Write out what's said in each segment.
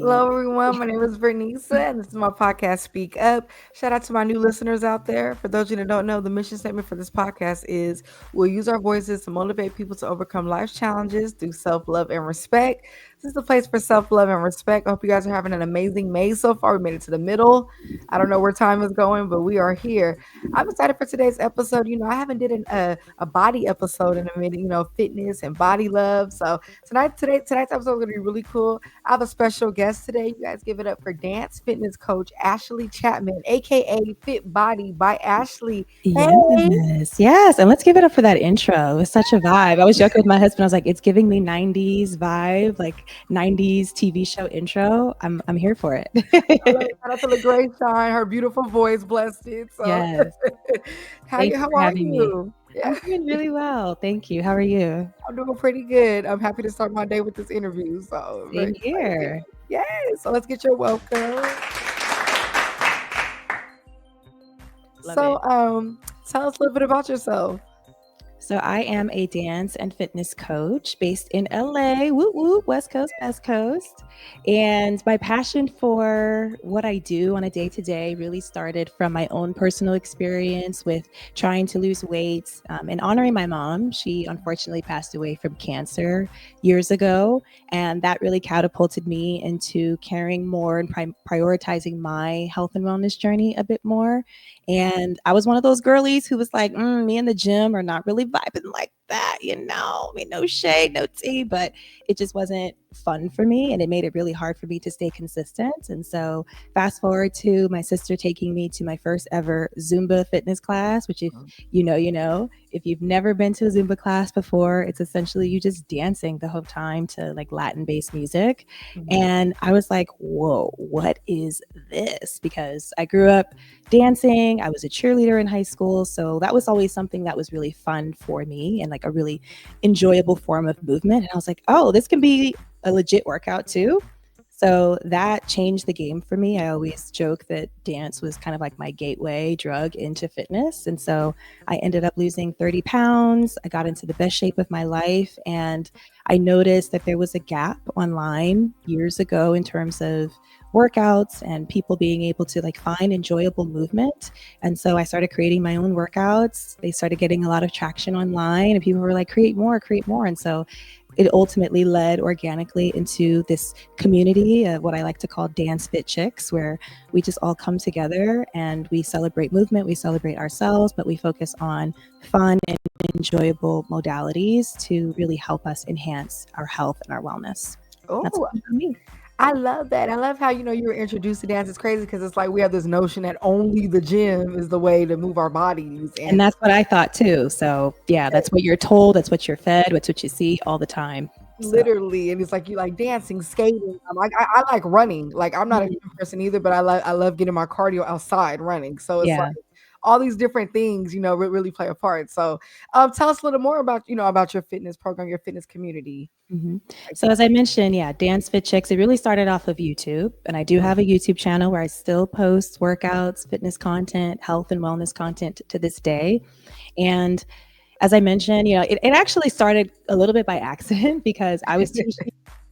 Hello, everyone. My name is Vernisa, and this is my podcast, Speak Up. Shout out to my new listeners out there. For those of you that don't know, the mission statement for this podcast is we'll use our voices to motivate people to overcome life's challenges through self-love and respect. This is the place for self-love and respect. I hope you guys are having an amazing May so far. We made it to the middle. I don't know where time is going, but we are here. I'm excited for today's episode. I haven't did a body episode in a minute, fitness and body love. So tonight's episode is going to be really cool. I have a special guest today. You guys give it up for dance fitness coach Ashley Chapman, aka Fit Body by Ashley. Hey. Yes. And let's give it up for that intro. It was such a vibe. I was joking with my husband. I was like, it's giving me 90s vibe, like 90s TV show intro. I'm here for it. Shout out to LeGree Shine. Her beautiful voice blessed it. So. Yes. How are you? Yeah. I'm doing really well. Thank you. How are you? I'm doing pretty good. I'm happy to start my day with this interview. So same here. Yes. So let's get your welcome. Tell us a little bit about yourself. So I am a dance and fitness coach based in LA, whoop, whoop, West Coast, Best Coast. And my passion for what I do on a day-to-day really started from my own personal experience with trying to lose weight and honoring my mom. She unfortunately passed away from cancer years ago. And that really catapulted me into caring more and prioritizing my health and wellness journey a bit more. And I was one of those girlies who was like, me and the gym are not really vibing like that, I mean, no shade, no tea, but it just wasn't fun for me. And it made it really hard for me to stay consistent. And so fast forward to my sister taking me to my first ever Zumba fitness class, which if you know, if you've never been to a Zumba class before, it's essentially you just dancing the whole time to like Latin-based music. Mm-hmm. And I was like, whoa, what is this? Because I grew up dancing. I was a cheerleader in high school. So that was always something that was really fun for me and like a really enjoyable form of movement. And I was like, oh, this can be a legit workout too. So that changed the game for me. I always joke that dance was kind of like my gateway drug into fitness. And so I ended up losing 30 pounds. I got into the best shape of my life. And I noticed that there was a gap online years ago in terms of workouts and people being able to like find enjoyable movement. And so I started creating my own workouts. They started getting a lot of traction online and people were like, create more. And so it ultimately led organically into this community of what I like to call Dance Fit Chicks, where we just all come together and we celebrate movement, we celebrate ourselves, but we focus on fun and enjoyable modalities to really help us enhance our health and our wellness. That's what for me. I love that. I love how, you were introduced to dance. It's crazy because it's like we have this notion that only the gym is the way to move our bodies. And that's what I thought too. So yeah, that's what you're told. That's what you're fed. That's what you see all the time. Literally. And it's like you like dancing, skating. I like running. Like I'm not a gym person either, but I love getting my cardio outside running. So it's like all these different things, really play a part. So tell us a little more about your fitness program, your fitness community. Mm-hmm. So as I mentioned, Dance Fit Chicks, it really started off of YouTube. And I do have a YouTube channel where I still post workouts, fitness content, health and wellness content to this day. And as I mentioned, it actually started a little bit by accident because I was teaching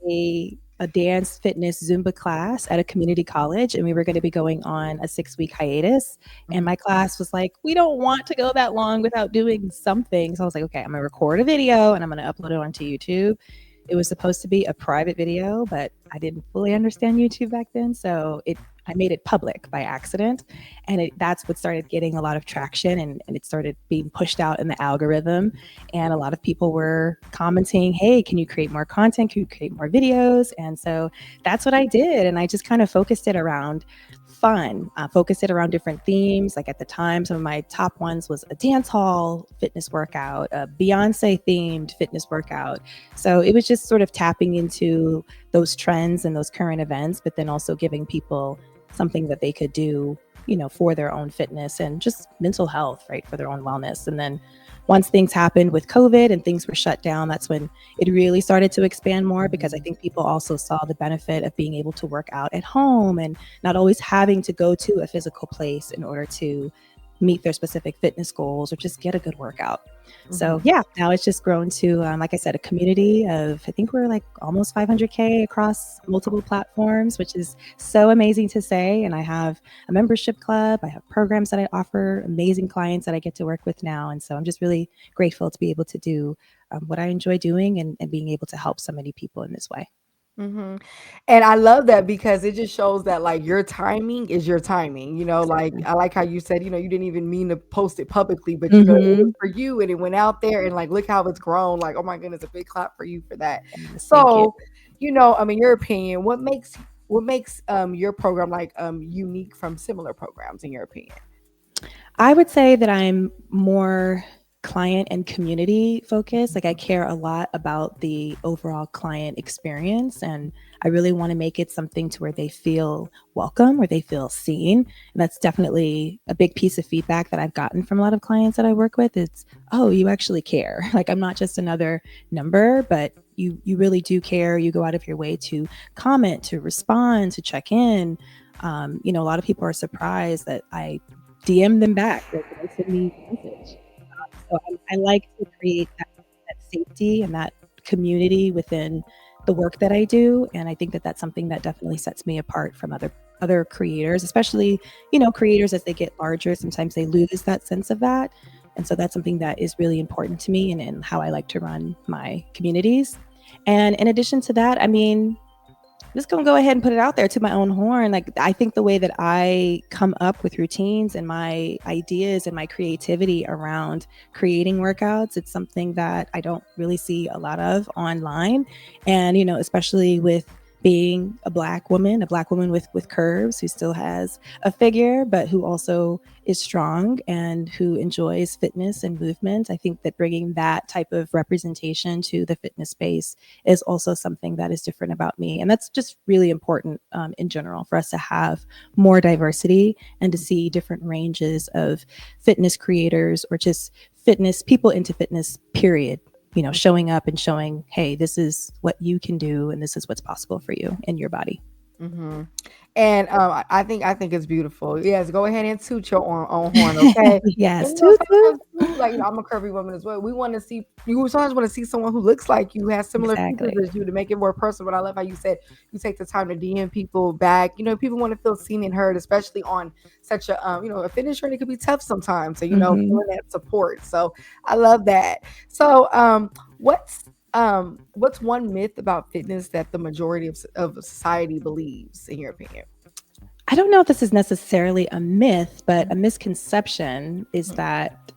a dance fitness Zumba class at a community college, and we were going to be going on a 6-week hiatus. And my class was like, we don't want to go that long without doing something. So I was like, okay, I'm going to record a video and I'm going to upload it onto YouTube. It was supposed to be a private video, but I didn't fully understand YouTube back then. So I made it public by accident. And that's what started getting a lot of traction and it started being pushed out in the algorithm. And a lot of people were commenting, hey, can you create more content? Can you create more videos? And so that's what I did. And I just kind of focused it around fun, focused it around different themes. Like at the time, some of my top ones was a dance hall fitness workout, a Beyonce themed fitness workout. So it was just sort of tapping into those trends and those current events, but then also giving people something that they could do, for their own fitness and just mental health, right? For their own wellness. And then once things happened with COVID and things were shut down, that's when it really started to expand more, because I think people also saw the benefit of being able to work out at home and not always having to go to a physical place in order to meet their specific fitness goals or just get a good workout. So Mhm. yeah, now it's just grown to, like I said, a community of, I think we're like almost 500K across multiple platforms, which is so amazing to say. And I have a membership club. I have programs that I offer, amazing clients that I get to work with now. And so I'm just really grateful to be able to do what I enjoy doing, and being able to help so many people in this way. Mhm. And I love that because it just shows that, like, your timing is your timing, like, Exactly. I like how you said, you didn't even mean to post it publicly, but, it was Mm-hmm. for you and it went out there and, like, look how it's grown, like, oh my goodness, a big clap for you for that. Yes, thank you. So, I mean, your opinion, what makes your program, like, unique from similar programs in your opinion? I would say that I'm more client and community focused. Like, I care a lot about the overall client experience, and I really want to make it something to where they feel welcome, where they feel seen. And that's definitely a big piece of feedback that I've gotten from a lot of clients that I work with. It's, oh, you actually care. Like, I'm not just another number, but you really do care. You go out of your way to comment, to respond, to check in. A lot of people are surprised that I DM them back, like when they send me a message. So I like to create that safety and that community within the work that I do, and I think that that's something that definitely sets me apart from other creators, especially creators as they get larger. Sometimes they lose that sense of that, and so that's something that is really important to me, and how I like to run my communities. And in addition to that, I mean, just gonna go ahead and put it out there to my own horn. Like, I think the way that I come up with routines and my ideas and my creativity around creating workouts, it's something that I don't really see a lot of online. And, especially with being a black woman with curves, who still has a figure, but who also is strong and who enjoys fitness and movement. I think that bringing that type of representation to the fitness space is also something that is different about me. And that's just really important, in general, for us to have more diversity and to see different ranges of fitness creators, or just fitness people into fitness, period. Showing up and showing, hey, this is what you can do and this is what's possible for you in your body. Mhm. And, I think it's beautiful. Yes, go ahead and toot your own horn, okay? And, Yes, toot toot. sometimes too, like, I'm a curvy woman as well. You sometimes wanna see someone who looks like you, has similar features Exactly. as you to make it more personal, but I love how you said you take the time to DM people back. People wanna feel seen and heard, especially on such a fitness journey could be tough sometimes. So, Hmm. feeling that support. So, I love that. So, what's one myth about fitness that the majority of society believes, in your opinion? I don't know if this is necessarily a myth, but a misconception is that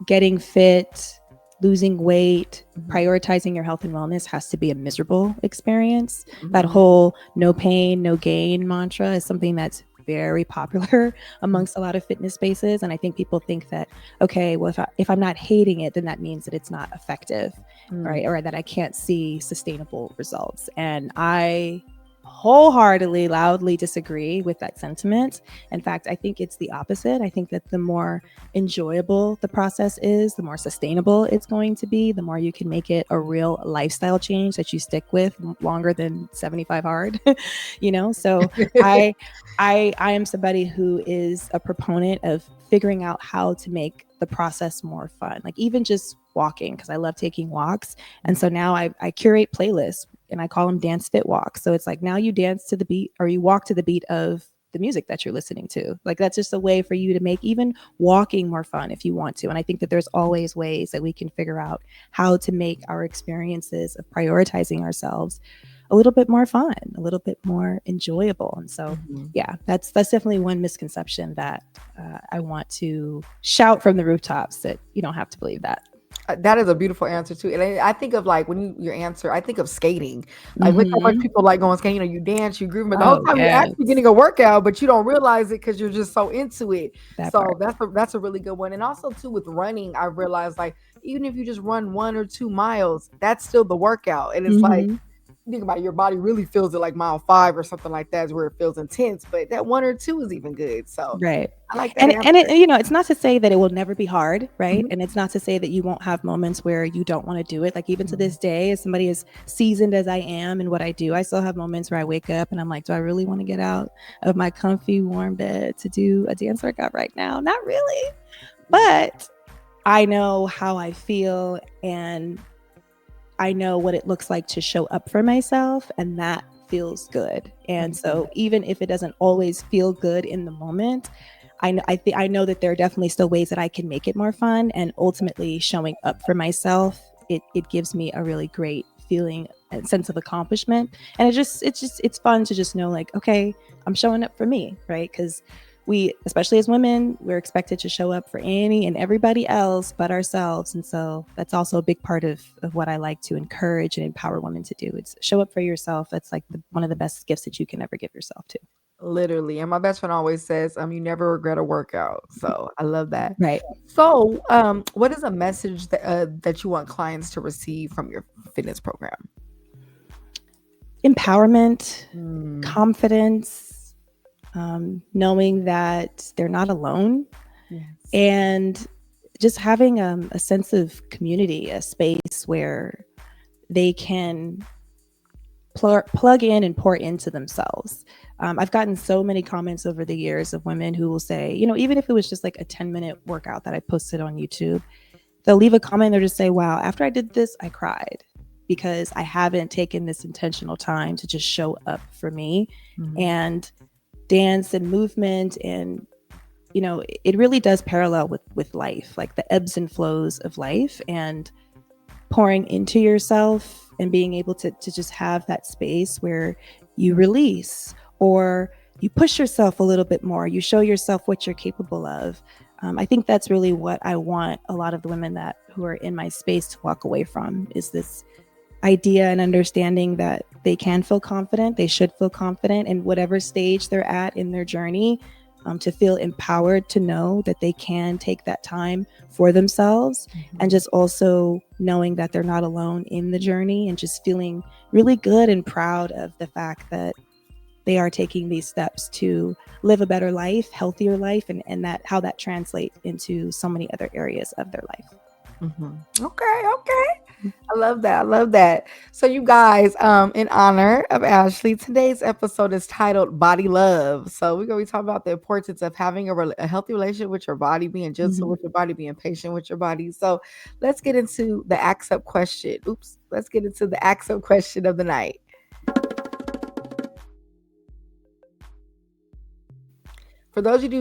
getting fit, losing weight, Mhm, prioritizing your health and wellness has to be a miserable experience. That mhm, whole no pain, no gain mantra is something that's very popular mhm, amongst a lot of fitness spaces. And I think people think that, okay, well, if I'm not hating it, then that means that it's not effective, mhm, right? Or that I can't see sustainable results. And I wholeheartedly, loudly disagree with that sentiment. In fact, I think it's the opposite. I think that the more enjoyable the process is, the more sustainable it's going to be, the more you can make it a real lifestyle change that you stick with longer than 75 hard. So I I am somebody who is a proponent of figuring out how to make the process more fun. Like, even just walking, because I love taking walks. And so now I curate playlists and I call them dance fit walks. So it's like, now you dance to the beat, or you walk to the beat of the music that you're listening to. Like, that's just a way for you to make even walking more fun if you want to. And I think that there's always ways that we can figure out how to make our experiences of prioritizing ourselves a little bit more fun, a little bit more enjoyable. And so, mhm. yeah, that's definitely one misconception that I want to shout from the rooftops, that you don't have to believe that. That is a beautiful answer too, and I think of, like, when your answer, I think of skating. Like, look how much Hmm. people like going skating. You dance, you groove, but the whole Oh time you're actually yes, getting a workout, but you don't realize it because you're just so into it. that So part. that's a really good one. And also too, with running, I realized, like, even if you just run 1 or 2 miles, that's still the workout. And it's like, Hmm. think about it, your body really feels it like mile 5 or something like that is where it feels intense, but that 1 or 2 is even good. So Right. I like that And answer. it's not to say that it will never be hard, right? Mhm. And it's not to say that you won't have moments where you don't want to do it. Like even to Mhm. this day, as somebody as seasoned as I am in what I do, I still have moments where I wake up and I'm like, do I really want to get out of my comfy warm bed to do a dance workout right now? Not really. But I know how I feel and I know what it looks like to show up for myself, and that feels good. And so even if it doesn't always feel good in the moment, I know that there are definitely still ways that I can make it more fun, and ultimately showing up for myself, it gives me a really great feeling and sense of accomplishment. And it's fun to just know like, okay, I'm showing up for me, right? Because we, especially as women, we're expected to show up for any and everybody else but ourselves. And so that's also a big part of what I like to encourage and empower women to do. It's show up for yourself. That's like one of the best gifts that you can ever give yourself to. Literally. And my best friend always says, you never regret a workout. So I love that. Right. So, what is a message that you want clients to receive from your fitness program? Empowerment, Mm. confidence, knowing that they're not alone, Yes. and just having a sense of community, a space where they can plug in and pour into themselves. I've gotten so many comments over the years of women who will say, even if it was just like a 10-minute workout that I posted on YouTube, they'll leave a comment. They'll just say, wow, after I did this, I cried because I haven't taken this intentional time to just show up for me. Mhm. And dance and movement, and it really does parallel with life, like the ebbs and flows of life, and pouring into yourself and being able to just have that space where you release or you push yourself a little bit more, you show yourself what you're capable of. I think that's really what I want a lot of the women who are in my space to walk away from, is this idea and understanding that they can feel confident, they should feel confident in whatever stage they're at in their journey, to feel empowered to know that they can take that time for themselves, and just also knowing that they're not alone in the journey, and just feeling really good and proud of the fact that they are taking these steps to live a better life, healthier life, and that how that translates into so many other areas of their life. Okay. I love that. I love that. So, you guys, in honor of Ashley, today's episode is titled Body Love. So, we're going to be talking about the importance of having a healthy relationship with your body, being gentle with your body, being patient with your body. So, let's get into the ask up question. Let's get into the ask up question of the night. For those of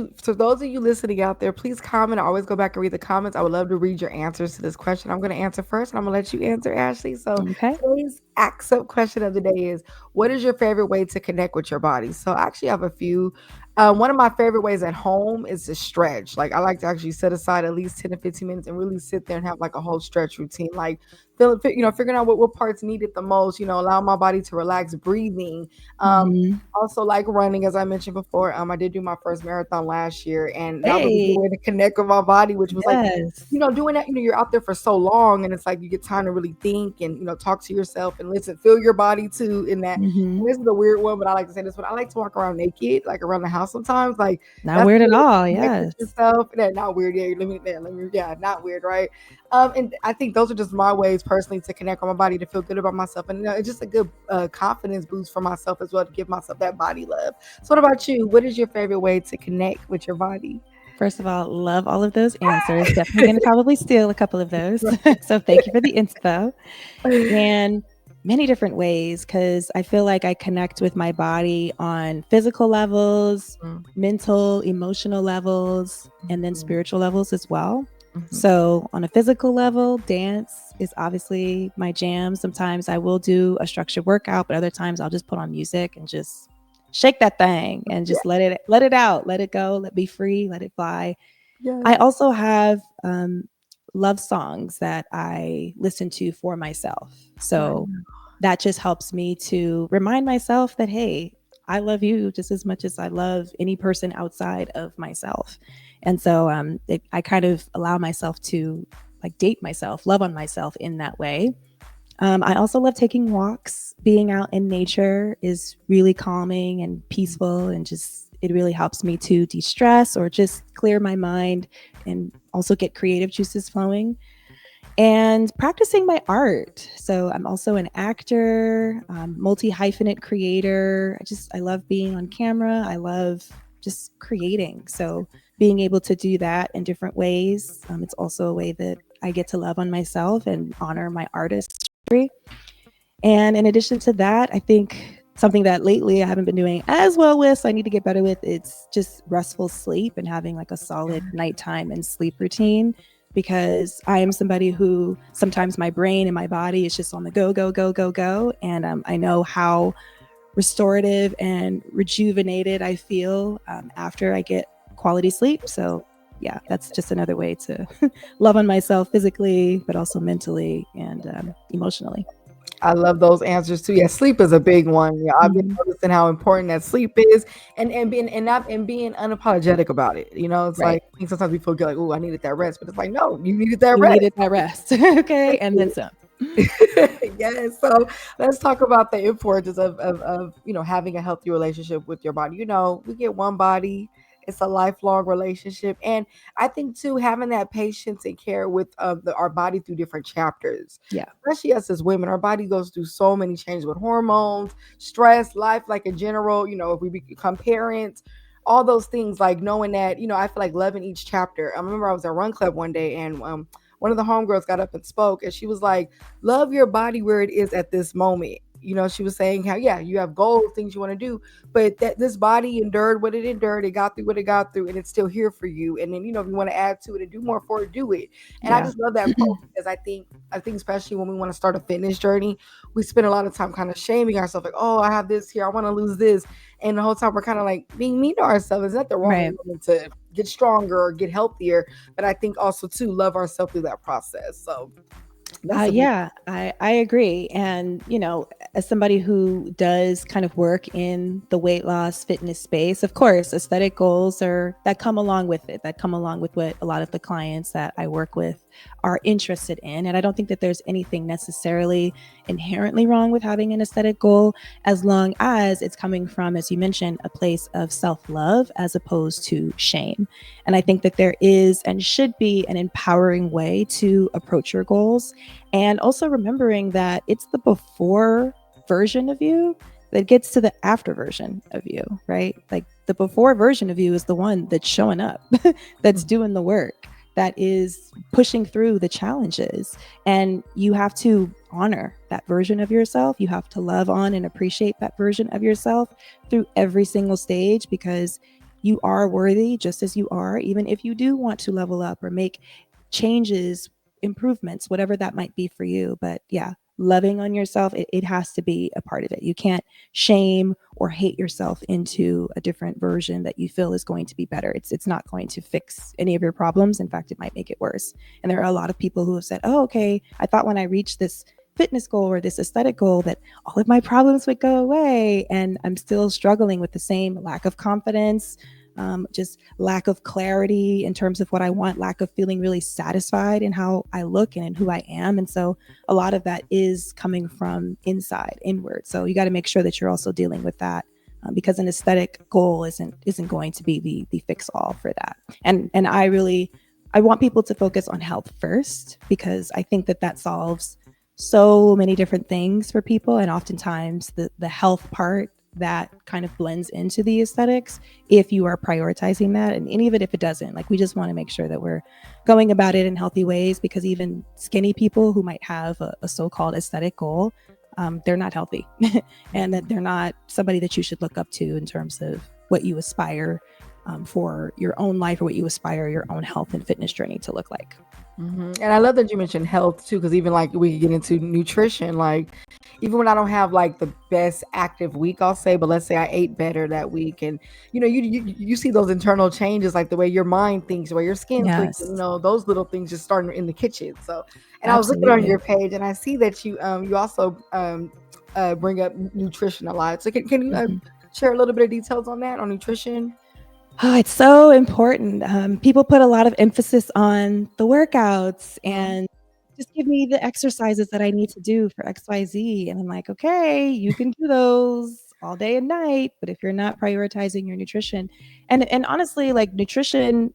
you listening out there, please comment. I always go back and read the comments. I would love to read your answers to this question. I'm going to answer first, and I'm going to let you answer, Ashley. So Okay. today's ask up question of the day is, what is your favorite way to connect with your body? So I actually have a few. One of my favorite ways at home is to stretch. Like I like to actually set aside at least 10 to 15 minutes and really sit there and have like a whole stretch routine. Like figuring out what parts need it the most, allow my body to relax, breathing. Also like running, as I mentioned before. I did do my first marathon last year, and that was a good way to connect with my body, which was like, Yes. doing that, you're out there for so long, and it's like you get time to really think and, talk to yourself and listen, feel your body too in that. And this is a weird one, but I like to say this one. I like to walk around naked, like around the house sometimes. Like Not that's weird a at way to all. connect with Yes. yourself. Not weird. Yeah, not weird, right? And I think those are just my ways personally to connect with my body, to feel good about myself. And it's just a good confidence boost for myself as well, to give myself that body love. So what about you? What is your favorite way to connect with your body? First of all, love all of those answers. Definitely going to probably steal a couple of those. So thank you for the inspo. And many different ways, because I feel like I connect with my body on physical levels, mental, emotional levels, and then spiritual levels as well. So on a physical level, dance is obviously my jam. Sometimes I will do a structured workout, but other times I'll just put on music and just shake that thing and just let it out, let it go, let it be free, let it fly. Yes. I also have love songs that I listen to for myself. So that just helps me to remind myself that, hey, I love you just as much as I love any person outside of myself. And so I kind of allow myself to like date myself, love on myself in that way. I also love taking walks. Being out in nature is really calming and peaceful, and just it really helps me to de-stress or just clear my mind and also get creative juices flowing. And practicing my art. So I'm also an actor, multi-hyphenate creator. I love being on camera. I love just creating. So being able to do that in different ways, it's also a way that I get to love on myself and honor my artistry. And in addition to that, I think something that lately I haven't been doing as well with, so I need to get better with, it's just restful sleep and having like a solid nighttime and sleep routine, because I am somebody who sometimes my brain and my body is just on the go, go, go, go, go. And I know how restorative and rejuvenated I feel after I get quality sleep. So yeah, that's just another way to love on myself physically, but also mentally and emotionally. I love those answers too. Yeah, sleep is a big one. Yeah, I've been Mhm. noticing how important that sleep is, and being and not and being unapologetic about it. You know, it's Right. like I think sometimes we feel like, oh, I needed that rest, but it's like, no, you needed that You rest. needed that rest. Okay. And then some. Yes. So let's talk about the importance of having a healthy relationship with your body. We get one body. It's a lifelong relationship, and I think too having that patience and care with our body through different chapters, Yeah. especially us as women. Our body goes through so many changes with hormones, stress, life, like in general. If we become parents, all those things, like knowing that, I feel like loving each chapter. I remember I was at Run Club one day, and one of the homegirls got up and spoke, and she was like, love your body where it is at this moment. She was saying how, yeah, you have goals, things you want to do, but that this body endured what it endured, it got through what it got through, and it's still here for you. And then, if you want to add to it and do more for it, do it. And I Yeah. just love that quote, because I think especially when we want to start a fitness journey, we spend a lot of time kind of shaming ourselves, like, oh, I have this here, I want to lose this. And the whole time we're kind of like being mean to ourselves. There's nothing wrong Right. with wanting to get stronger or get healthier, but I think also to love ourselves through that process. So that's a big. Yeah, I agree. And, as somebody who does kind of work in the weight loss fitness space, of course, aesthetic goals are that come along with it, that come along with what a lot of the clients that I work with are interested in. And I don't think that there's anything necessarily inherently wrong with having an aesthetic goal, as long as it's coming from, as you mentioned, a place of self-love as opposed to shame. And I think that there is and should be an empowering way to approach your goals. And also remembering that it's the before version of you that gets to the after version of you, right? Like the before version of you is the one that's showing up, that's doing the work, that is pushing through the challenges. And you have to honor that version of yourself. You have to love on and appreciate that version of yourself through every single stage, because you are worthy just as you are, even if you do want to level up or make changes, improvements, whatever that might be for you. But yeah, loving on yourself, it has to be a part of it. You can't shame or hate yourself into a different version that you feel is going to be better. It's not going to fix any of your problems. In fact, it might make it worse. And there are a lot of people who have said, oh, okay, I thought when I reached this fitness goal or this aesthetic goal that all of my problems would go away. And I'm still struggling with the same lack of confidence, just lack of clarity in terms of what I want, lack of feeling really satisfied in how I look and in who I am. And so a lot of that is coming from inside, inward. So you got to make sure that you're also dealing with that. Because an aesthetic goal isn't going to be the fix all for that. And I want people to focus on health first, because I think that solves so many different things for people. And oftentimes the health part that kind of blends into the aesthetics, if you are prioritizing that. And even if it doesn't, like, we just want to make sure that we're going about it in healthy ways, because even skinny people who might have a so-called aesthetic goal, they're not healthy and that they're not somebody that you should look up to in terms of what you aspire for your own life, or what you aspire your own health and fitness journey to look like. And I love that you mentioned health too, because even like we could get into nutrition. Like even when I don't have like the best active week, I'll say, but let's say I ate better that week, and you see those internal changes, like the way your mind thinks, the way your skin thinks, Yes, those little things just starting in the kitchen. So, and I was looking on absolutely. your page, and I see that you also bring up nutrition a lot. So can you Mhm. share a little bit of details on that, on nutrition? Oh, it's so important. People put a lot of emphasis on the workouts Mhm. and just give me the exercises that I need to do for XYZ. And I'm like, okay, you can do those all day and night. But if you're not prioritizing your nutrition, and honestly, like nutrition,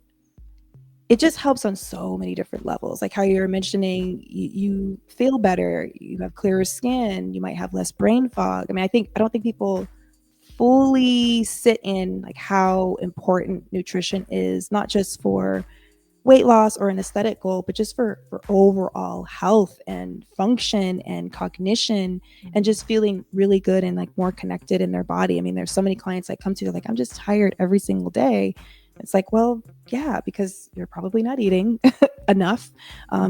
it just helps on so many different levels. Like how you were mentioning, you feel better, you have clearer skin, you might have less brain fog. I mean, I don't think people fully sit in like how important nutrition is, not just for weight loss or an aesthetic goal, but just for overall health and function and cognition and just feeling really good and like more connected in their body. I mean, there's so many clients that come to you like, I'm just tired every single day. It's like, well, yeah, because you're probably not eating enough.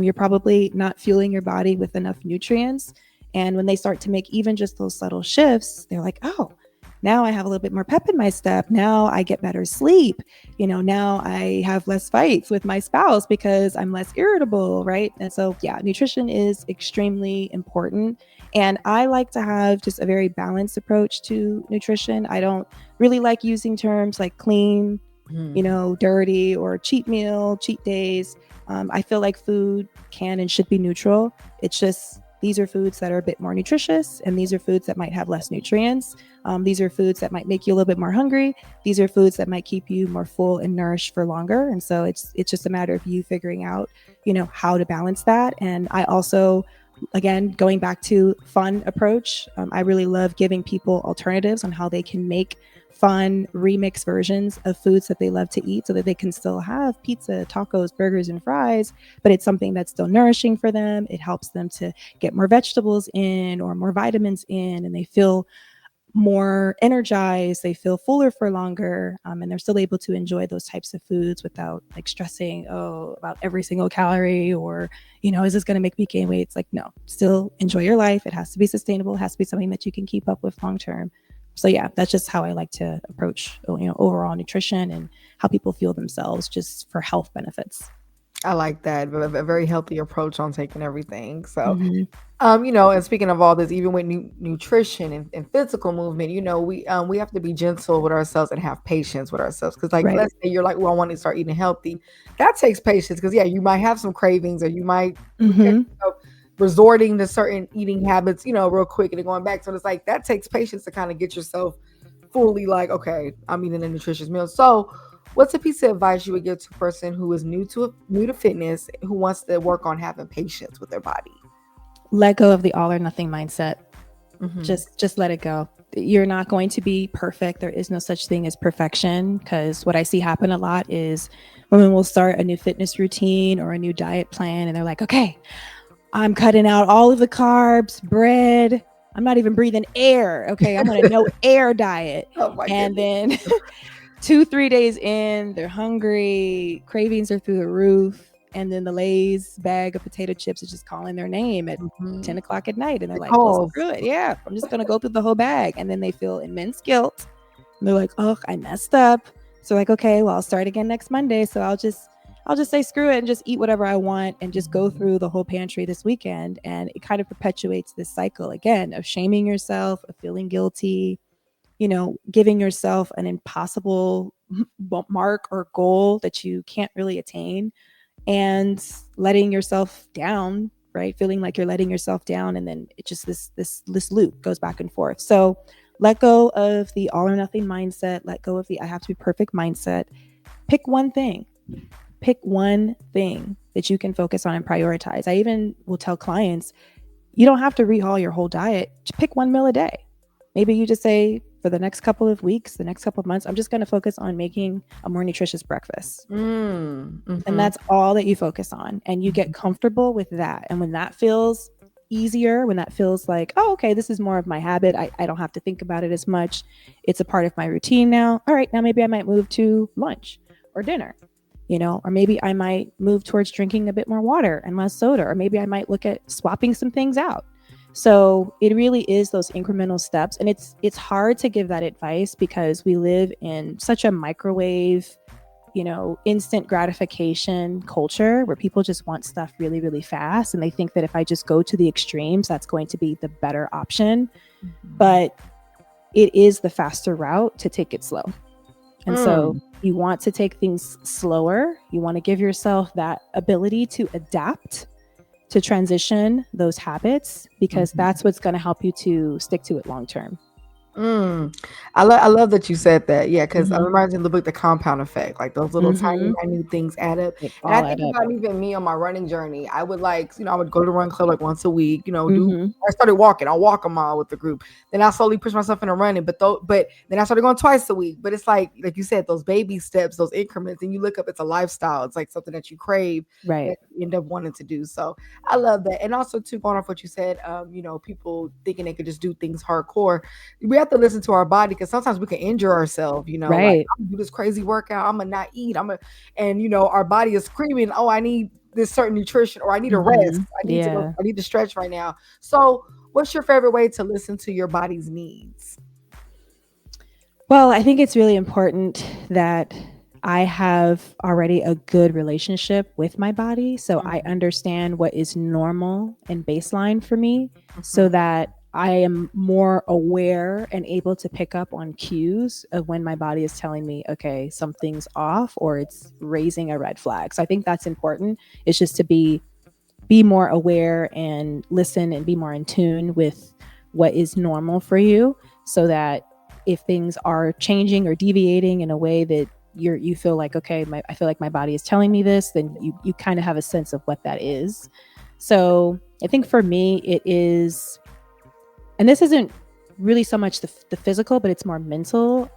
You're probably not fueling your body with enough nutrients. And when they start to make even just those subtle shifts, they're like, oh, now I have a little bit more pep in my step. Now I get better sleep. Now I have less fights with my spouse because I'm less irritable, right? And so, yeah, nutrition is extremely important. And I like to have just a very balanced approach to nutrition. I don't really like using terms like clean, dirty, or cheat meal, cheat days. I feel like food can and should be neutral. It's just these are foods that are a bit more nutritious, and these are foods that might have less nutrients. These are foods that might make you a little bit more hungry. These are foods that might keep you more full and nourished for longer. And so it's just a matter of you figuring out, how to balance that. And I also, again, going back to fun approach, I really love giving people alternatives on how they can make fun remix versions of foods that they love to eat so that they can still have pizza, tacos, burgers, and fries, but it's something that's still nourishing for them. It helps them to get more vegetables in or more vitamins in, and they feel more energized, they feel fuller for longer, and they're still able to enjoy those types of foods without like stressing, about every single calorie or, is this going to make me gain weight? It's like, no, still enjoy your life. It has to be sustainable. It has to be something that you can keep up with long term. So yeah, that's just how I like to approach, overall nutrition and how people feel themselves just for health benefits. I like that. A very healthy approach on taking everything. So, Mhm. and speaking of all this, even with nutrition and physical movement, we have to be gentle with ourselves and have patience with ourselves. Because, like, Right. let's say you're like, well, I want to start eating healthy. That takes patience. Because, yeah, you might have some cravings, or you might catch Mhm. yourself resorting to certain eating habits, real quick, and then going back. So it's like that takes patience to kind of get yourself fully like, okay, I'm eating a nutritious meal. So, what's a piece of advice you would give to a person who is new to fitness, who wants to work on having patience with their body? Let go of the all or nothing mindset. Mhm. Just let it go. You're not going to be perfect. There is no such thing as perfection, because what I see happen a lot is women will start a new fitness routine or a new diet plan and they're like, okay, I'm cutting out all of the carbs, bread. I'm not even breathing air. Okay, I'm on a no air diet. Oh my And goodness. then 2-3 days in, they're hungry, cravings are through the roof, and then the Lay's bag of potato chips is just calling their name at 10 o'clock at night, and they're It like, well, calls. screw it. Yeah, I'm just going to go through the whole bag. And then they feel immense guilt. And they're like, oh, I messed up. So like, okay, well, I'll start again next Monday. So I'll just say screw it and just eat whatever I want and just go through the whole pantry this weekend. And it kind of perpetuates this cycle again of shaming yourself, of feeling guilty, giving yourself an impossible mark or goal that you can't really attain, and letting yourself down, right? Feeling like you're letting yourself down, and then it just this loop goes back and forth. So let go of the all or nothing mindset. Let go of the I have to be perfect mindset. Pick one thing. Pick one thing that you can focus on and prioritize. I even will tell clients, you don't have to rehaul your whole diet. Just pick one meal a day. Maybe you just say, for the next couple of weeks, the next couple of months, I'm just going to focus on making a more nutritious breakfast. And that's all that you focus on. And you get comfortable with that. And when that feels easier, when that feels like, oh, okay, this is more of my habit, I don't have to think about it as much. It's a part of my routine now. All right, now maybe I might move to lunch or dinner, or maybe I might move towards drinking a bit more water and less soda, or maybe I might look at swapping some things out. So it really is those incremental steps. And it's hard to give that advice because we live in such a microwave, instant gratification culture where people just want stuff really, really fast. And they think that if I just go to the extremes, that's going to be the better option. But it is the faster route to take it slow. And so you want to take things slower. You want to give yourself that ability to adapt to transition those habits, because that's what's going to help you to stick to it long term. I love that you said that. Yeah, because I'm reminding the book, The Compound Effect. Like those little tiny, tiny things add up. They And I all think add up. about even me on my running journey. I would I would go to the run club like once a week. Mm-hmm. I started walking. I'll walk a mile with the group. Then I slowly push myself into running. But then I started going twice a week. But it's like you said, those baby steps, those increments, and you look up, it's a lifestyle. It's like something that you crave, Right. that you end up wanting to do. So I love that. And also too, going off what you said, people thinking they could just do things hardcore. We have to listen to our body, because sometimes we can injure ourselves, like Right. I'm gonna do this crazy workout, I'm gonna not eat, and our body is screaming, oh, I need this certain nutrition, or I need a rest, I need to go, Yeah. I need to stretch right now. So what's your favorite way to listen to your body's needs? Well, I think it's really important that I have already a good relationship with my body. So I understand what is normal and baseline for me, so that I am more aware and able to pick up on cues of when my body is telling me, okay, something's off or it's raising a red flag. So I think that's important. It's just to be more aware and listen and be more in tune with what is normal for you, so that if things are changing or deviating in a way that you feel like, okay, I feel like my body is telling me this, then you kind of have a sense of what that is. So I think for me, it is, and this isn't really so much the physical, but it's more mental.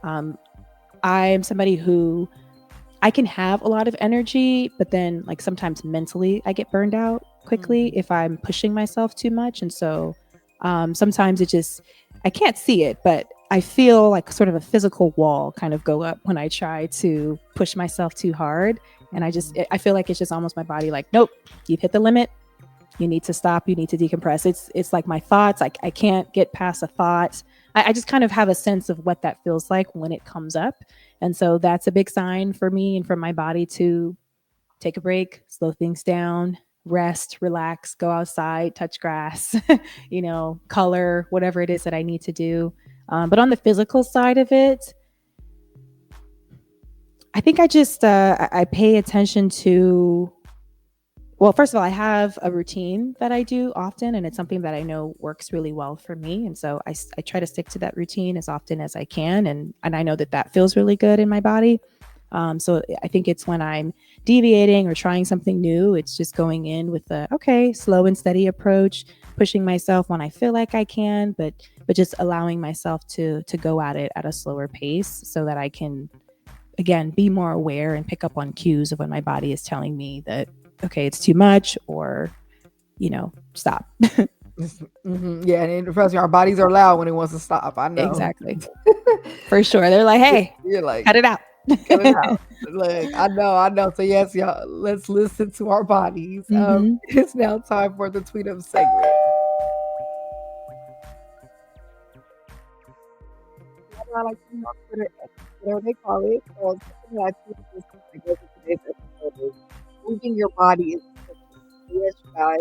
I am somebody who, I can have a lot of energy, but then like sometimes mentally I get burned out quickly if I'm pushing myself too much. And so sometimes I can't see it, but I feel like sort of a physical wall kind of go up when I try to push myself too hard. And I feel like it's just almost my body like, nope, you've hit the limit. You need to stop. You need to decompress. It's like my thoughts. I can't get past a thought. I just kind of have a sense of what that feels like when it comes up. And so that's a big sign for me and for my body to take a break, slow things down, rest, relax, go outside, touch grass, color, whatever it is that I need to do. But on the physical side of it, I think I just, I pay attention to, well, first of all, I have a routine that I do often, and it's something that I know works really well for me. And so I try to stick to that routine as often as I can. And I know that feels really good in my body. So I think it's when I'm deviating or trying something new, it's just going in with slow and steady approach, pushing myself when I feel like I can, but just allowing myself to go at it at a slower pace, so that I can, again, be more aware and pick up on cues of when my body is telling me that, okay, it's too much, or, stop. Yeah, and trust me, our bodies are loud when it wants to stop. I know. Exactly. For sure. They're like, hey, you're like, cut it out. Cut it out. Like, I know. So yes, y'all, let's listen to our bodies. It's now time for the tweet of segment. I like to know Twitter, whatever they call it. So something that I tweeted this week, I guess today's episode is moving your body is important. Yes, you guys,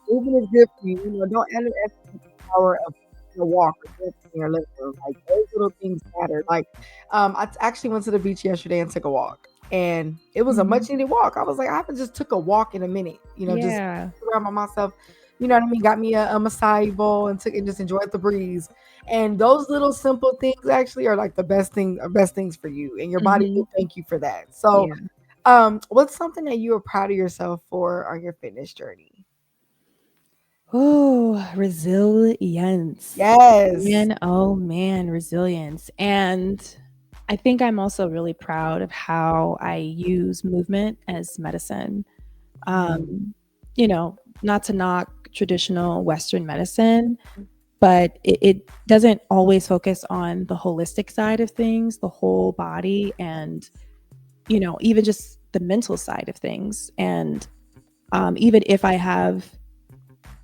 moving is good for you. Don't underestimate the power of a walk or dancing in your living room. Like those little things matter. Like, I actually went to the beach yesterday and took a walk, and it was a much needed walk. I was like, I haven't just took a walk in a minute. Just around by myself. You know what I mean? Got me a acai bowl and just enjoyed the breeze. And those little simple things actually are like the best things for you, and your body will thank you for that. So, what's something that you are proud of yourself for on your fitness journey? Oh, resilience. Yes. Man, resilience. And I think I'm also really proud of how I use movement as medicine. Not to knock traditional Western medicine, but it doesn't always focus on the holistic side of things, the whole body, and, even just the mental side of things. And even if I have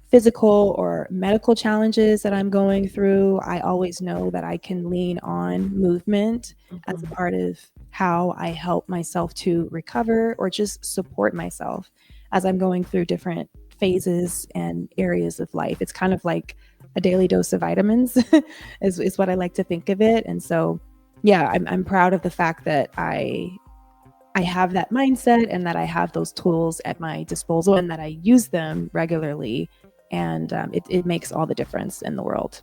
physical or medical challenges that I'm going through, I always know that I can lean on movement as a part of how I help myself to recover or just support myself as I'm going through different phases and areas of life. It's kind of like a daily dose of vitamins is what I like to think of it. And so, yeah, I'm proud of the fact that I I have that mindset and that I have those tools at my disposal and that I use them regularly. And it makes all the difference in the world.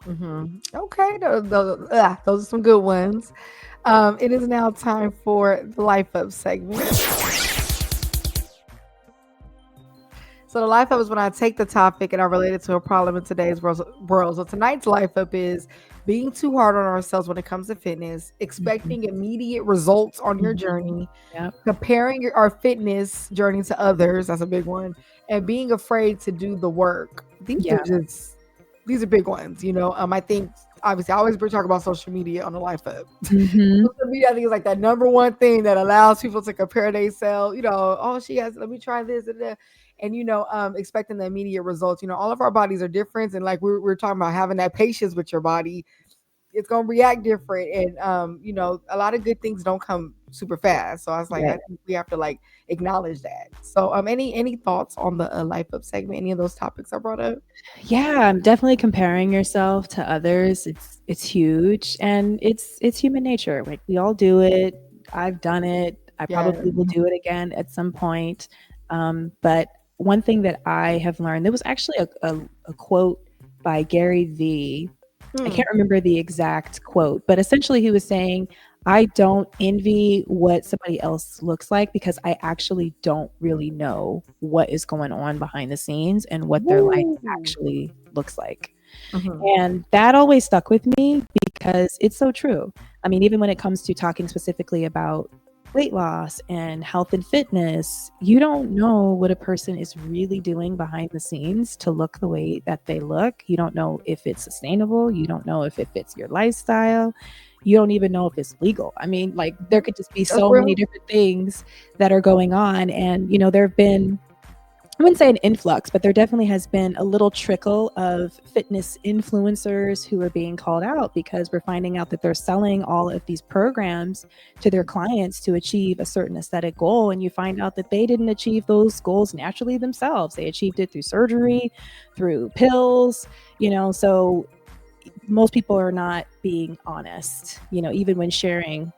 Okay, those are some good ones. It is now time for the Life Up segment. So the Life Up is when I take the topic and I relate it to a problem in today's world. So tonight's Life Up is being too hard on ourselves when it comes to fitness, expecting immediate results on your journey, Yep. comparing our fitness journey to others. That's a big one. And being afraid to do the work. These are big ones, I think obviously I always talk about social media on the Life Up. Social media, I think, is like that number one thing that allows people to compare themselves. Oh, she has, let me try this and that. And expecting the immediate results. All of our bodies are different, and like we're talking about having that patience with your body, it's gonna react different. And a lot of good things don't come super fast. So I was like, I think we have to like acknowledge that. So any thoughts on the Life Up segment? Any of those topics I brought up? Yeah, definitely comparing yourself to others. It's huge, and it's human nature. Like, we all do it. I've done it. I probably will do it again at some point. But one thing that I have learned, there was actually a quote by Gary Vee. I can't remember the exact quote, but essentially he was saying, I don't envy what somebody else looks like because I actually don't really know what is going on behind the scenes and what their life actually looks like. And that always stuck with me because it's so true. I mean, even when it comes to talking specifically about weight loss and health and fitness, you don't know what a person is really doing behind the scenes to look the way that they look. You don't know if it's sustainable. You don't know if it fits your lifestyle. You don't even know if it's legal. I mean, like, there could just be so many different things that are going on. And, there have been, I wouldn't say an influx, but there definitely has been a little trickle of fitness influencers who are being called out because we're finding out that they're selling all of these programs to their clients to achieve a certain aesthetic goal. And you find out that they didn't achieve those goals naturally themselves. They achieved it through surgery, through pills, so most people are not being honest, even when sharing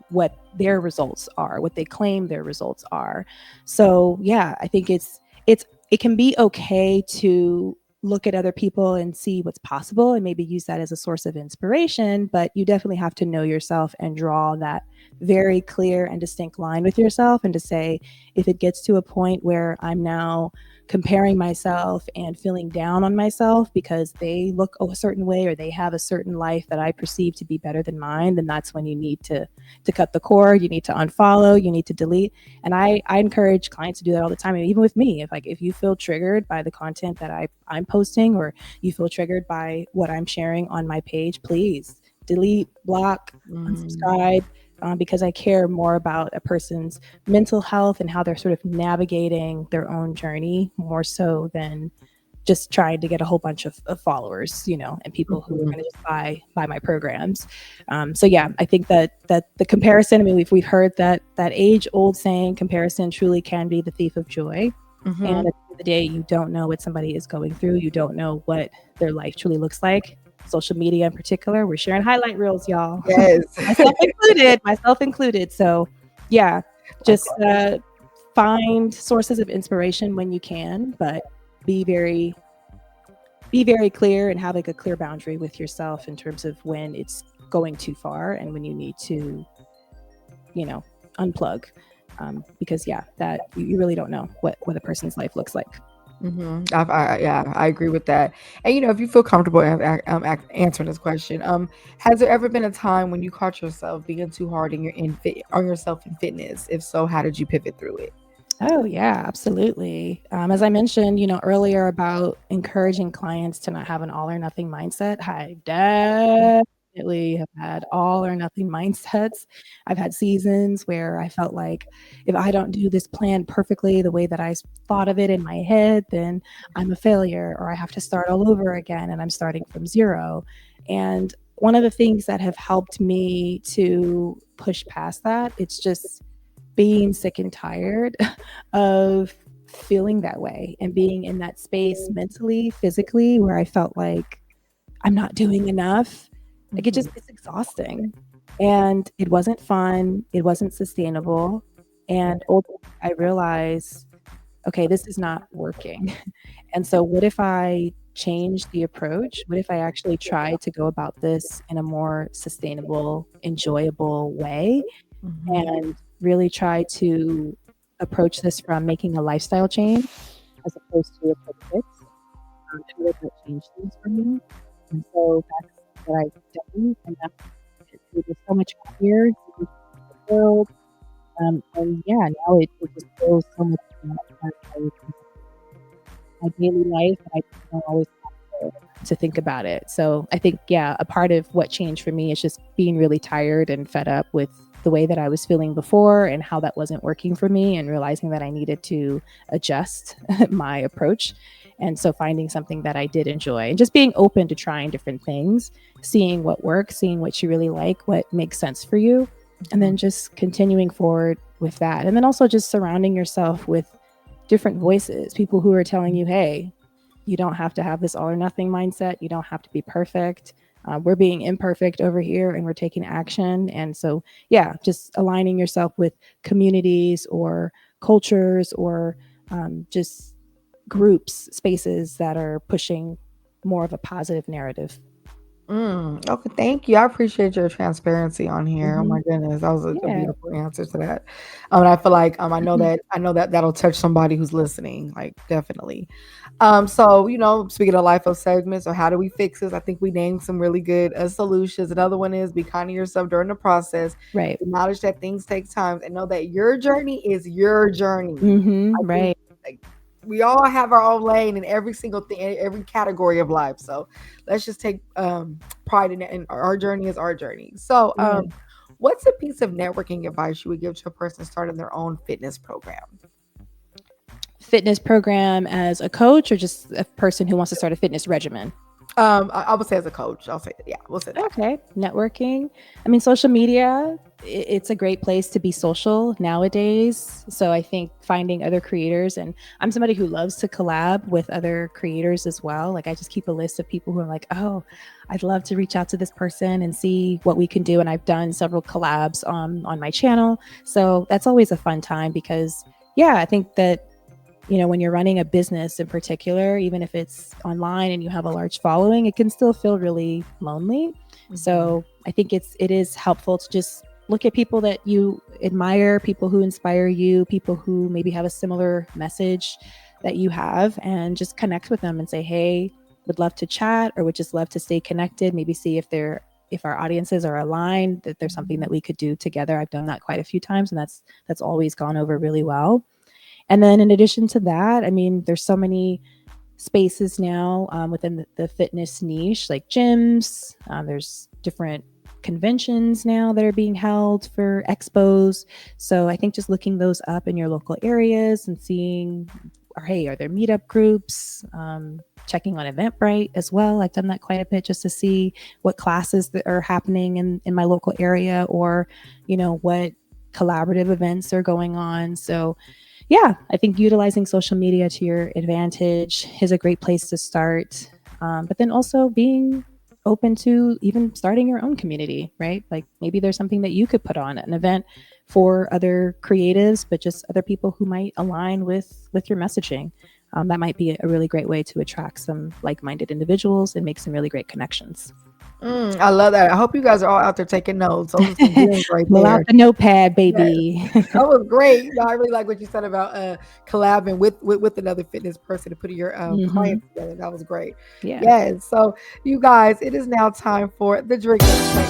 what their results are, what they claim their results are. So yeah, I think it can be okay to look at other people and see what's possible and maybe use that as a source of inspiration, but you definitely have to know yourself and draw that very clear and distinct line with yourself, and to say, if it gets to a point where I'm now comparing myself and feeling down on myself because they look a certain way or they have a certain life that I perceive to be better than mine, then that's when you need to cut the cord. You need to unfollow, you need to delete. And I encourage clients to do that all the time. And even with me, if you feel triggered by the content that I'm posting, or you feel triggered by what I'm sharing on my page, please delete, block, unsubscribe. Because I care more about a person's mental health and how they're sort of navigating their own journey, more so than just trying to get a whole bunch of followers, and people who are going to just buy my programs. So yeah, I think that the comparison, I mean, we've heard that age old saying, comparison truly can be the thief of joy. And at the end of the day, you don't know what somebody is going through. You don't know what their life truly looks like. Social media in particular, we're sharing highlight reels, y'all. Yes. myself included. So yeah, just find sources of inspiration when you can, but be very clear and have like a clear boundary with yourself in terms of when it's going too far and when you need to, unplug. Because yeah, that you really don't know what a person's life looks like. I agree with that. And if you feel comfortable answering this question, has there ever been a time when you caught yourself being too hard on yourself in fitness? If so, how did you pivot through it? Oh yeah, absolutely. As I mentioned, earlier about encouraging clients to not have an all or nothing mindset, I definitely have had all or nothing mindsets. I've had seasons where I felt like if I don't do this plan perfectly the way that I thought of it in my head, then I'm a failure, or I have to start all over again and I'm starting from zero. And one of the things that have helped me to push past that, it's just being sick and tired of feeling that way and being in that space mentally, physically, where I felt like I'm not doing enough. Like it's exhausting, and it wasn't fun. It wasn't sustainable. And ultimately, I realized, okay, this is not working. And so, what if I change the approach? What if I actually try to go about this in a more sustainable, enjoyable way Mhm. and really try to approach this from making a lifestyle change as opposed to a quick fix? How did that change things for me? And so that's what I've done, and that made me so much happier, so much more fulfilled. And yeah, now it just feels so much more part of my daily life, and I don't always have to think about it. So I think, yeah, a part of what changed for me is just being really tired and fed up with the way that I was feeling before and how that wasn't working for me, and realizing that I needed to adjust my approach. And so finding something that I did enjoy and just being open to trying different things, seeing what works, seeing what you really like, what makes sense for you, and then just continuing forward with that. And then also just surrounding yourself with different voices, people who are telling you, hey, you don't have to have this all or nothing mindset. You don't have to be perfect. We're being imperfect over here and we're taking action. And so, yeah, just aligning yourself with communities or cultures or just groups, spaces that are pushing more of a positive narrative. Okay, thank you. I appreciate your transparency on here. Oh Hmm. my goodness, that was a Yeah. beautiful answer to that. And I feel like I know that that'll touch somebody who's listening, like definitely. So speaking of life of segments, so how do we fix this? I think we named some really good solutions. Another one is be kind to yourself during the process. Right. Acknowledge that things take time, and know that your journey is your journey. I think Right. like we all have our own lane in every single thing, every category of life. So let's just take pride in it. And our journey is our journey. So, Yeah. what's a piece of networking advice you would give to a person starting their own fitness program? Fitness program as a coach or just a person who wants to start a fitness regimen? I would say as a coach. I'll say, yeah, we'll say that. Okay, networking. I mean, social media, it's a great place to be social nowadays. So I think finding other creators, and I'm somebody who loves to collab with other creators as well. Like I just keep a list of people who are like, oh, I'd love to reach out to this person and see what we can do. And I've done several collabs on my channel. So that's always a fun time because, yeah, I think that when you're running a business in particular, even if it's online and you have a large following, it can still feel really lonely. Mhm. So I think it is helpful to just look at people that you admire, people who inspire you, people who maybe have a similar message that you have, and just connect with them and say, hey, would love to chat, or would just love to stay connected. Maybe see if our audiences are aligned, that there's something that we could do together. I've done that quite a few times, and that's always gone over really well. And then in addition to that, I mean, there's so many spaces now within the fitness niche, like gyms. There's different conventions now that are being held for expos. So I think just looking those up in your local areas and seeing, or hey, are there meetup groups? Checking on Eventbrite as well. I've done that quite a bit just to see what classes that are happening in my local area, or what collaborative events are going on. So yeah, I think utilizing social media to your advantage is a great place to start. But then also being open to even starting your own community, right? Like maybe there's something that you could put on an event for other creatives, but just other people who might align with your messaging. That might be a really great way to attract some like-minded individuals and make some really great connections. I love that. I hope you guys are all out there taking notes. Those are some gems right Pull out there. the notepad, Yes, baby. that was great. I really like what you said about collabing with another fitness person to put your Hmm. clients together. That was great. Yeah. Yes. So you guys, it is now time for the drink of the day.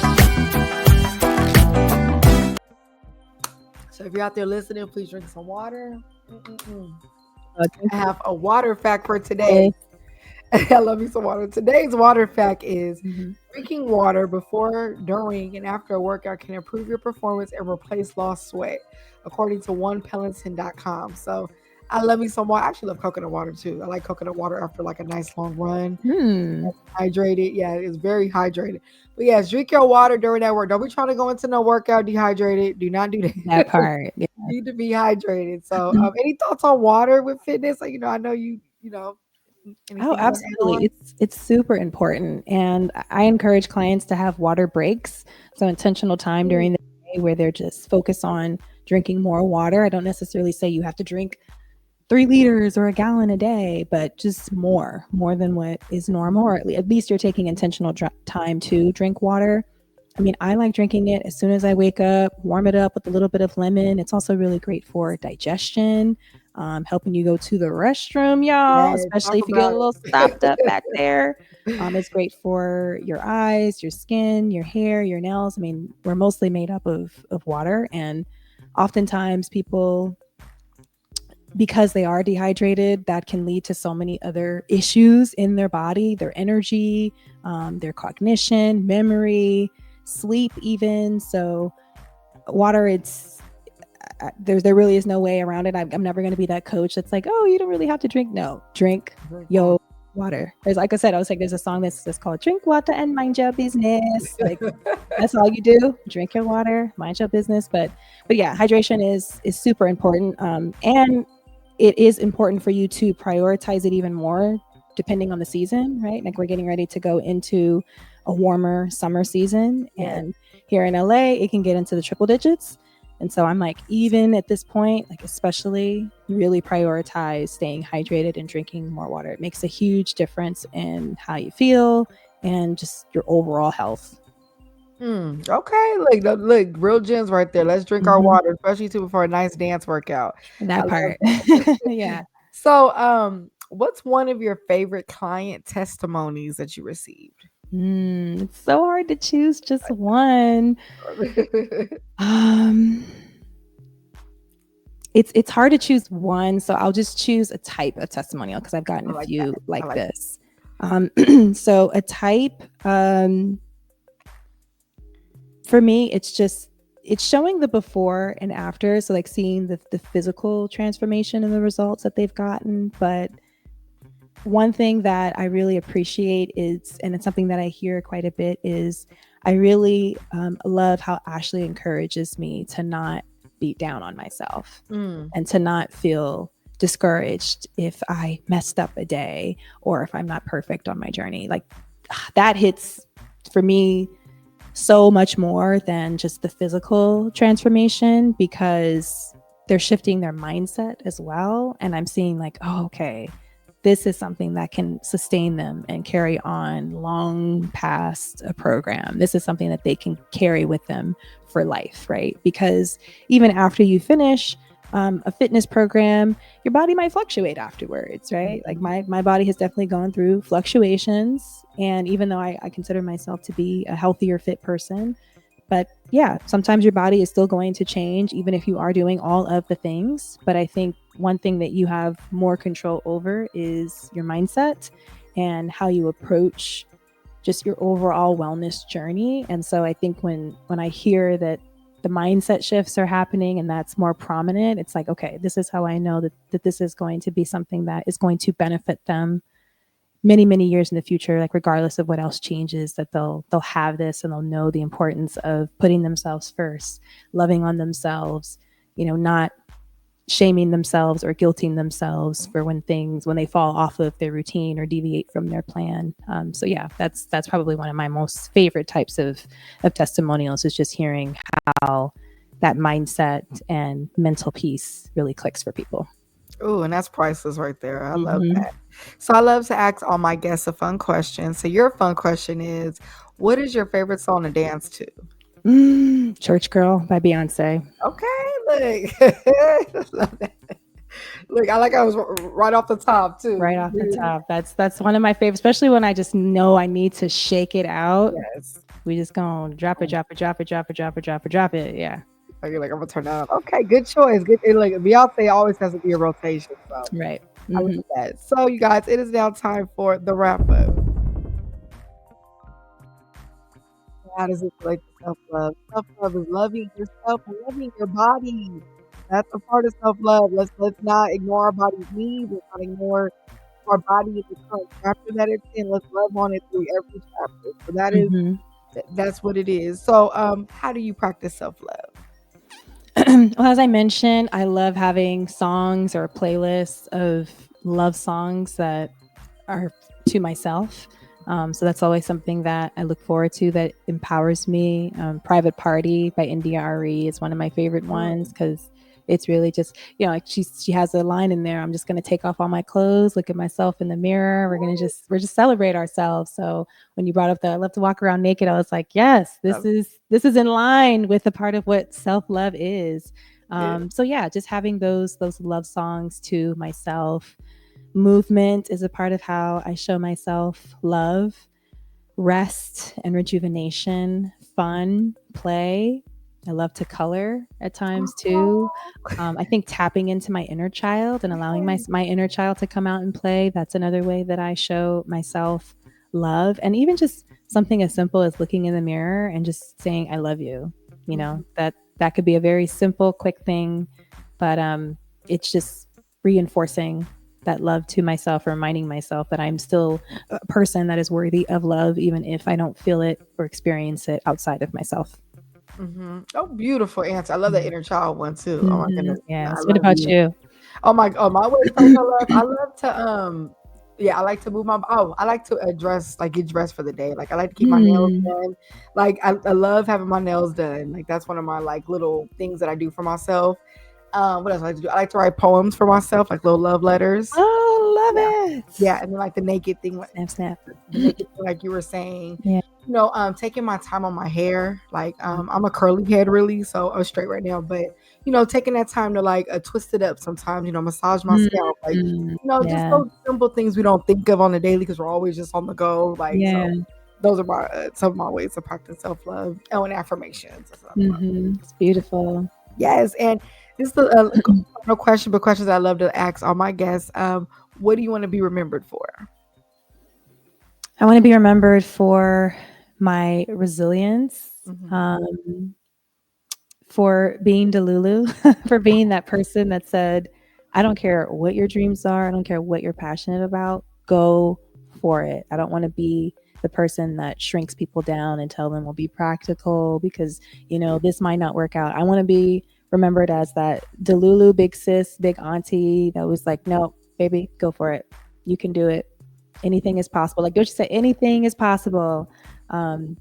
So if you're out there listening, please drink some water. Mm-mm-mm. Drink I have a water fact for today. this. I love you some water. Today's water fact is Hmm. drinking water before, during, and after a workout can improve your performance and replace lost sweat, according to onepeloton.com. So I love me some water. I actually love coconut water too. I like coconut water after like a nice long run. Hmm. Hydrated. Yeah, it's very hydrated. But yes, drink your water during that work. Don't be trying to go into no workout dehydrated. Do not do that. That part. Yeah. You need to be hydrated. So any thoughts on water with fitness? Like, I know Oh, anything you want to add absolutely. on? It's super important. And I encourage clients to have water breaks. So intentional time during the day where they're just focused on drinking more water. I don't necessarily say you have to drink 3 liters or a gallon a day, but just more than what is normal, or at least you're taking intentional time to drink water. I mean, I like drinking it as soon as I wake up, warm it up with a little bit of lemon. It's also really great for digestion, helping you go to the restroom, y'all, Yes, especially talk if you get a about little stopped up back there. It's great for your eyes, your skin, your hair, your nails. I mean, we're mostly made up of water. And oftentimes people, because they are dehydrated, that can lead to so many other issues in their body, their energy, their cognition, memory, sleep even. So water, there really is no way around it. I'm never going to be that coach that's like, oh, you don't really have to drink. No, drink your water. There's, like I said, there's a song that's just called Drink Water and Mind Your Business. Like, that's all you do. Drink your water, mind your business. But yeah, hydration is super important. And it is important for you to prioritize it even more depending on the season, right? Like, we're getting ready to go into a warmer summer season. And here in LA, it can get into the triple digits. And so I'm like, even at this point, like, especially really prioritize staying hydrated and drinking more water. It makes a huge difference in how you feel and just your overall health. Okay, look, real gems right there. Let's drink our water, especially too before a nice dance workout. That part. Yeah. So, what's one of your favorite client testimonies that you received? It's so hard to choose just one. It's hard to choose one, so I'll just choose a type of testimonial because I've gotten a few like this. So a type, for me, it's showing the before and after. So like seeing the physical transformation and the results that they've gotten. But one thing that I really appreciate is, and it's something that I hear quite a bit, is I really love how Ashley encourages me to not beat down on myself and to not feel discouraged if I messed up a day or if I'm not perfect on my journey. Like, that hits for me so much more than just the physical transformation, because they're shifting their mindset as well. And I'm seeing like, oh, okay, this is something that can sustain them and carry on long past a program. This is something that they can carry with them for life, right? Because even after you finish a fitness program, your body might fluctuate afterwards, right? Like my body has definitely gone through fluctuations. And even though I consider myself to be a healthier, fit person, but yeah, sometimes your body is still going to change, even if you are doing all of the things. But I think one thing that you have more control over is your mindset and how you approach just your overall wellness journey. And so I think when I hear that the mindset shifts are happening and that's more prominent, it's like, okay, this is how I know that this is going to be something that is going to benefit them many, many years in the future, like regardless of what else changes, that they'll have this and they'll know the importance of putting themselves first, loving on themselves, not shaming themselves or guilting themselves for when they fall off of their routine or deviate from their plan. So yeah, that's probably one of my most favorite types of testimonials, is just hearing how that mindset and mental peace really clicks for people. Oh, and that's priceless right there. I love that. So I love to ask all my guests a fun question. So your fun question is, what is your favorite song to dance to? Church Girl by Beyonce. Okay, look. Love that. Look, I like I was right off the top too. Right off the top. That's one of my favorites, especially when I just know I need to shake it out. Yes. We just gonna drop it. Yeah. Like I'm gonna turn down. Okay, good choice. Good. Like Beyonce always has to be a rotation. So right. I love that. So you guys, it is now time for the wrap up. How does it relate to self-love? Self-love is loving yourself and loving your body. That's a part of self-love. Let's not ignore our body's needs. Let's not ignore our body in the current chapter that it's in. Let's love on it through every chapter. So that is that's what it is. So how do you practice self-love? Well, as I mentioned, I love having songs or playlists of love songs that are to myself. So that's always something that I look forward to that empowers me. Private Party by India Ari is one of my favorite ones because it's really just, like she has a line in there. I'm just going to take off all my clothes, look at myself in the mirror. We're just celebrate ourselves. So when you brought up the I love to walk around naked, I was like, yes, this is in line with the part of what self-love is. So yeah, just having those love songs to myself. Movement is a part of how I show myself love, rest and rejuvenation, fun, play. I love to color at times too. I think tapping into my inner child and allowing my inner child to come out and play. That's another way that I show myself love. And even just something as simple as looking in the mirror and just saying, I love you. That could be a very simple, quick thing, but it's just reinforcing that love to myself, reminding myself that I'm still a person that is worthy of love, even if I don't feel it or experience it outside of myself. Oh, beautiful answer. I love the inner child one too. Oh my goodness. Yeah. I What love about you. you? My way first I love to I like to move I like to get dressed for the day. Like I like to keep my nails done. Like I love having my nails done. Like that's one of my like little things that I do for myself. What else I like to do? I like to write poems for myself, like little love letters. Oh, love it. Yeah, and then like the naked thing, Snap. The naked thing, like you were saying. Yeah. Taking my time on my hair. Like I'm a curly head really, so I'm straight right now. But taking that time to like twist it up sometimes. Massage my scalp. Like just those simple things we don't think of on the daily because we're always just on the go. Like so, those are my some of my ways to practice self love. Oh, and affirmations. It's beautiful. Yes, and this is a no question, but questions I love to ask all my guests. What do you want to be remembered for? I want to be remembered for my resilience, for being Delulu, for being that person that said, I don't care what your dreams are. I don't care what you're passionate about. Go for it. I don't want to be the person that shrinks people down and tell them we'll be practical because, this might not work out. I want to be remembered as that Delulu, big sis, big auntie that was like, no, baby, go for it. You can do it. Anything is possible. Like, don't you say anything is possible? And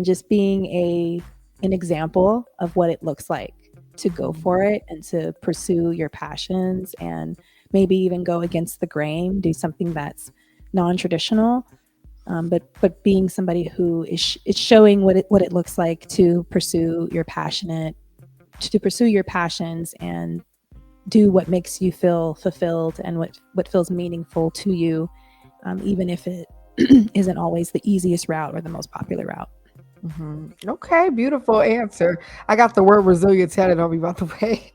just being an example of what it looks like to go for it and to pursue your passions and maybe even go against the grain, do something that's non-traditional, but being somebody who is showing what it looks like to pursue your passions and do what makes you feel fulfilled and what feels meaningful to you, even if it isn't always the easiest route or the most popular route. Okay, beautiful answer. I got the word resilience tatted on me, by the way.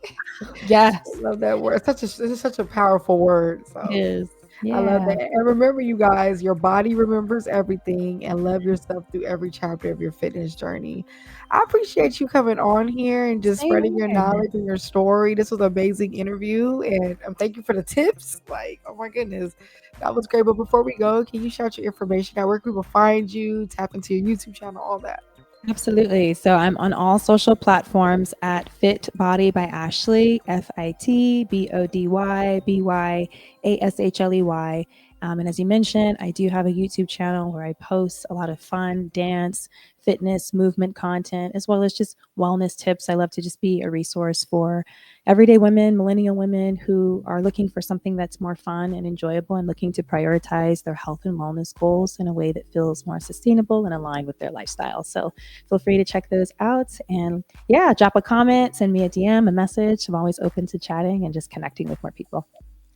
Yes. I love that word. It's such a powerful word. So it is. Yeah. I love that. And remember, you guys, your body remembers everything, and love yourself through every chapter of your fitness journey. I appreciate you coming on here and just spreading your knowledge and your story. This was an amazing interview, and thank you for the tips. Like, oh my goodness, that was great. But before we go, can you shout your information out? Where can people find you, tap into your YouTube channel, all that? Absolutely. So I'm on all social platforms at Fit Body by Ashley, FitBodyByAshley. And as you mentioned, I do have a YouTube channel where I post a lot of fun dance, fitness, movement content, as well as just wellness tips. I love to just be a resource for everyday women, millennial women who are looking for something that's more fun and enjoyable and looking to prioritize their health and wellness goals in a way that feels more sustainable and aligned with their lifestyle. So feel free to check those out and drop a comment, send me a DM, a message. I'm always open to chatting and just connecting with more people.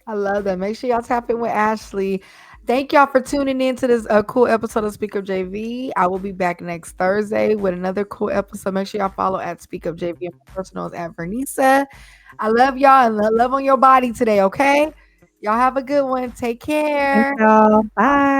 I love that. Make sure y'all tap in with Ashley. Thank y'all for tuning in to this cool episode of SpeakUpJV. I will be back next Thursday with another cool episode. Make sure y'all follow at SpeakUpJV and my personal is at Vernisa. I love y'all and love on your body today, okay? Y'all have a good one. Take care. Thanks, y'all. Bye.